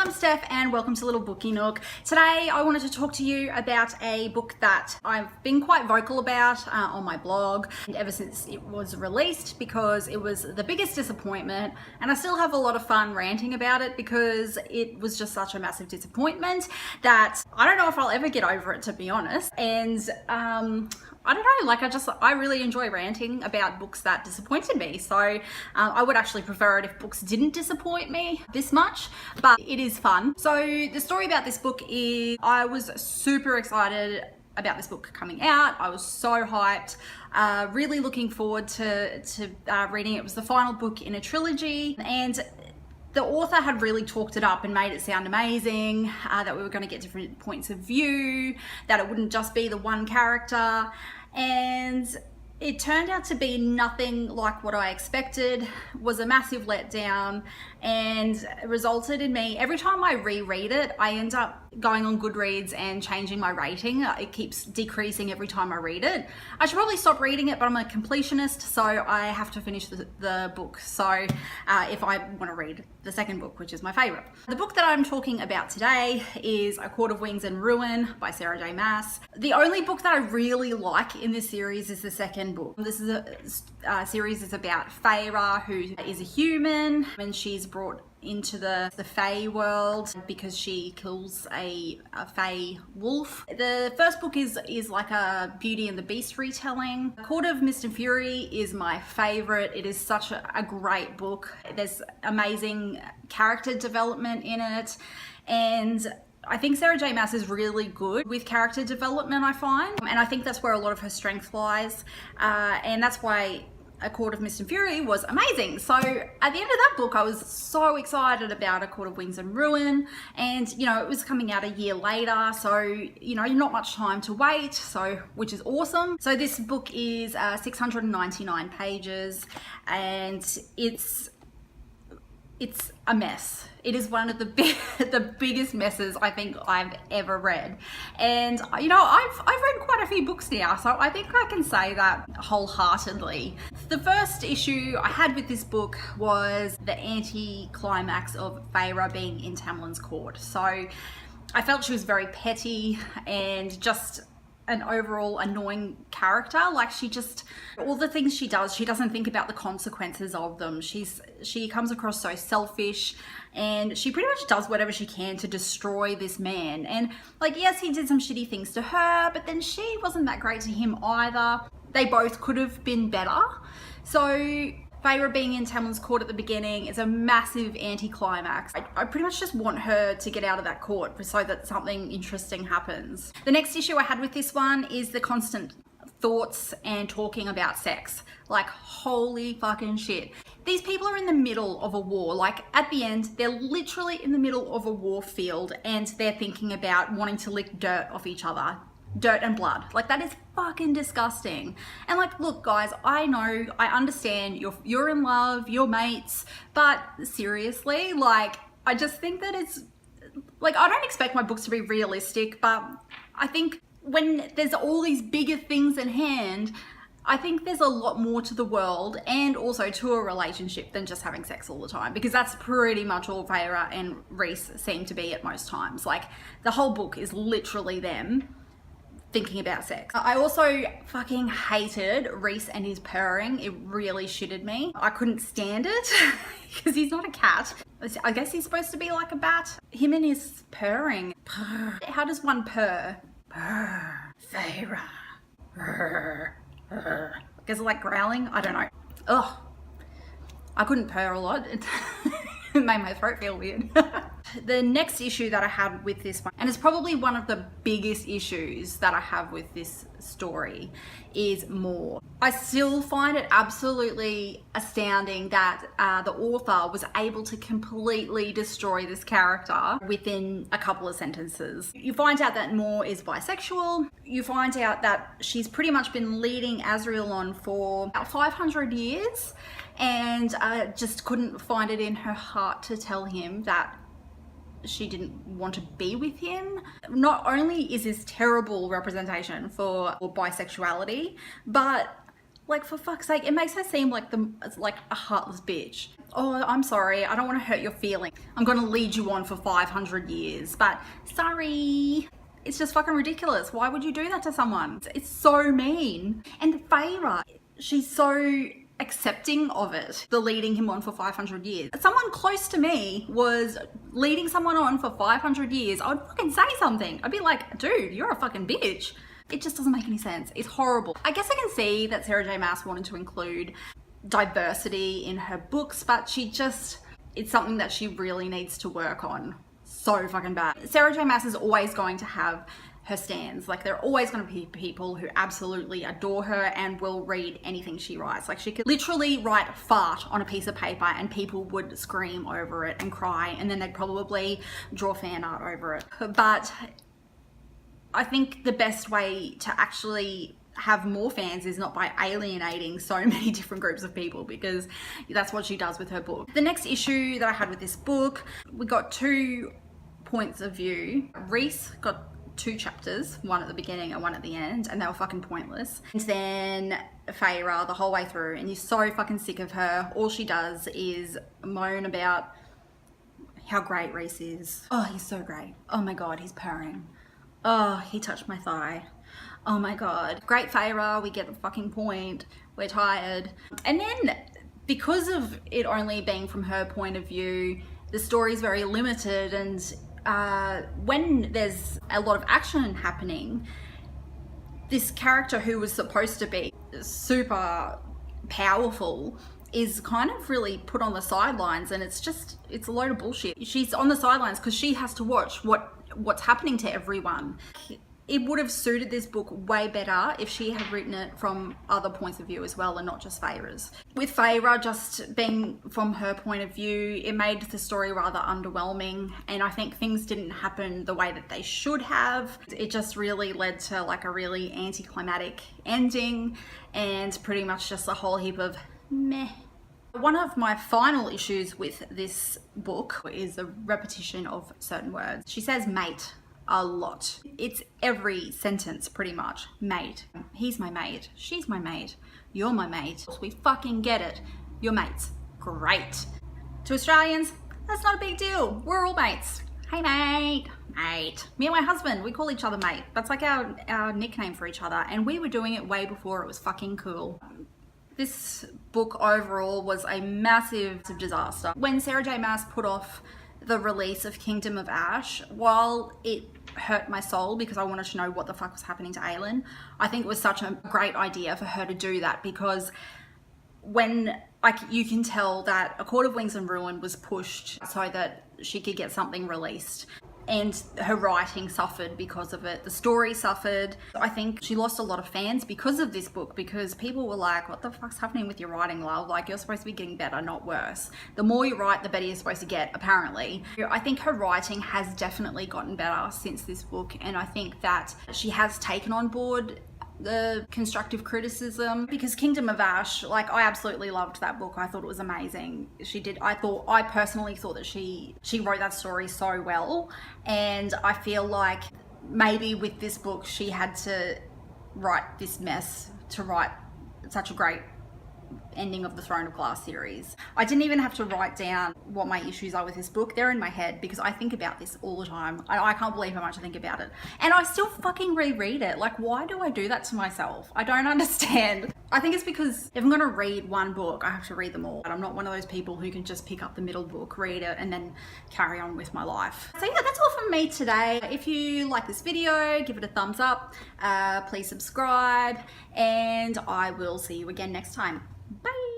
I'm Steph and welcome to Little Bookie Nook. Today I wanted to talk to you about a book that I've been quite vocal about on my blog ever since it was released because it was the biggest disappointment, and I still have a lot of fun ranting about it because it was just such a massive disappointment that I don't know if I'll ever get over it, to be honest. And I don't know, like I really enjoy ranting about books that disappointed me. So I would actually prefer it if books didn't disappoint me this much, but it is fun. So the story about this book is I was super excited about this book coming out. I was so hyped, really looking forward to reading it. It was the final book in a trilogy, and the author had really talked it up and made it sound amazing, that we were going to get different points of view, that it wouldn't just be the one character, and it turned out to be nothing like what I expected. It was a massive letdown, and it resulted in me, every time I reread it, I end up going on Goodreads and changing my rating. It keeps decreasing every time I read it. I should probably stop reading it, but I'm a completionist, so I have to finish the book. So if I want to read the second book, which is my favorite. The book that I'm talking about today is A Court of Wings and Ruin by Sarah J. Maas. The only book that I really like in this series is the second book. This is a series is about Feyre, who is a human, and she's brought into the Fey world because she kills a Fey wolf. The first book is like a Beauty and the Beast retelling. Court of Mist and Fury is my favorite. It is such a great book. There's amazing character development in it, and I think Sarah J. Maas is really good with character development, I find, and I think that's where a lot of her strength lies, and that's why A Court of Mist and Fury was amazing. So at the end of that book, I was so excited about A Court of Wings and Ruin, and you know, it was coming out a year later, so you know, not much time to wait, so which is awesome. So this book is 699 pages, and it's a mess. It is one of the biggest messes I think I've ever read. And you know, I've read quite a few books now, so I think I can say that wholeheartedly. The first issue I had with this book was the anti-climax of Feyre being in Tamlin's court. So I felt she was very petty and just an overall annoying character. Like, she just, all the things she does, she doesn't think about the consequences of them. She comes across so selfish, and she pretty much does whatever she can to destroy this man. And like, yes, he did some shitty things to her, but then she wasn't that great to him either. They both could have been better. So Feyre being in Tamlin's court at the beginning is a massive anti-climax. I pretty much just want her to get out of that court so that something interesting happens. The next issue I had with this one is the constant thoughts and talking about sex. Like, holy fucking shit. These people are in the middle of a war. Like, at the end, they're literally in the middle of a war field, and they're thinking about wanting to lick dirt off each other. Dirt and blood. Like, that is fucking disgusting. And like, look guys, I know, I understand you're in love, you're mates, but seriously, like, I just think that it's like, I don't expect my books to be realistic, but I think when there's all these bigger things in hand, I think there's a lot more to the world and also to a relationship than just having sex all the time, because that's pretty much all Feyre and Rhys seem to be at most times. Like, the whole book is literally them thinking about sex. I also fucking hated Rhys and his purring. It really shitted me. I couldn't stand it because he's not a cat. I guess he's supposed to be like a bat. Him and his purring. Purr. How does one purr? Purr. Feyre. Purr. Purr. Is it like growling? I don't know. Ugh. I couldn't purr a lot. It made my throat feel weird. The next issue that I had with this one, and it's probably one of the biggest issues that I have with this story, is more. I still find it absolutely astounding that the author was able to completely destroy this character within a couple of sentences. You find out that Moore is bisexual. You find out that she's pretty much been leading Azriel on for about 500 years and just couldn't find it in her heart to tell him that she didn't want to be with him. Not only is this terrible representation for bisexuality, but Like, for fuck's sake, it makes her seem like a heartless bitch. Oh, I'm sorry, I don't want to hurt your feelings. I'm gonna lead you on for 500 years, but sorry. It's just fucking ridiculous. Why would you do that to someone? It's so mean. And Feyre, she's so accepting of it, the leading him on for 500 years. Someone close to me was leading someone on for 500 years. I would fucking say something. I'd be like, dude, you're a fucking bitch. It just doesn't make any sense. It's horrible. I guess I can see that Sarah J Maas wanted to include diversity in her books, but it's something that she really needs to work on so fucking bad. Sarah J Maas is always going to have her stands. Like, there are always going to be people who absolutely adore her and will read anything she writes. Like, she could literally write fart on a piece of paper and people would scream over it and cry, and then they'd probably draw fan art over it. But I think the best way to actually have more fans is not by alienating so many different groups of people, because that's what she does with her book. The next issue that I had with this book, we got 2 points of view. Reese got 2 chapters, one at the beginning and one at the end, and they were fucking pointless. And then Feyre the whole way through, and you're so fucking sick of her. All she does is moan about how great Reese is. Oh, he's so great. Oh my god, he's purring. Oh, he touched my thigh. Oh my god. Great Feyre, we get the fucking point. We're tired. And then, because of it only being from her point of view, the story's very limited, and when there's a lot of action happening, this character who was supposed to be super powerful is kind of really put on the sidelines, and it's a load of bullshit. She's on the sidelines because she has to watch what's happening to everyone. It would have suited this book way better if she had written it from other points of view as well, and not just Feyre's. With Feyre just being from her point of view, it made the story rather underwhelming, and I think things didn't happen the way that they should have. It just really led to like a really anticlimactic ending, and pretty much just a whole heap of meh. One of my final issues with this book is the repetition of certain words. She says mate a lot. It's every sentence pretty much. Mate. He's my mate. She's my mate. You're my mate. We fucking get it. You're mates. Great. To Australians, that's not a big deal. We're all mates. Hey mate. Mate. Me and my husband, we call each other mate. That's like our nickname for each other, and we were doing it way before it was fucking cool. This book overall was a massive disaster. When Sarah J Maas put off the release of Kingdom of Ash, while it hurt my soul because I wanted to know what the fuck was happening to Aelin, I think it was such a great idea for her to do that, because when you can tell that A Court of Wings and Ruin was pushed so that she could get something released, and her writing suffered because of it. The story suffered. I think she lost a lot of fans because of this book, because people were like, what the fuck's happening with your writing, love? Like, you're supposed to be getting better, not worse. The more you write, the better you're supposed to get, apparently. I think her writing has definitely gotten better since this book, and I think that she has taken on board the constructive criticism, because Kingdom of Ash, like, I absolutely loved that book. I thought it was amazing. I personally thought that she wrote that story so well, and I feel like maybe with this book she had to write this mess to write such a great ending of the Throne of Glass series. I didn't even have to write down what my issues are with this book. They're in my head because I think about this all the time. I can't believe how much I think about it. And I still fucking reread it. Like, why do I do that to myself? I don't understand. I think it's because if I'm gonna read one book, I have to read them all. I'm not one of those people who can just pick up the middle book, read it, and then carry on with my life. So yeah, that's all from me today. If you like this video, give it a thumbs up, please subscribe, and I will see you again next time. Bye.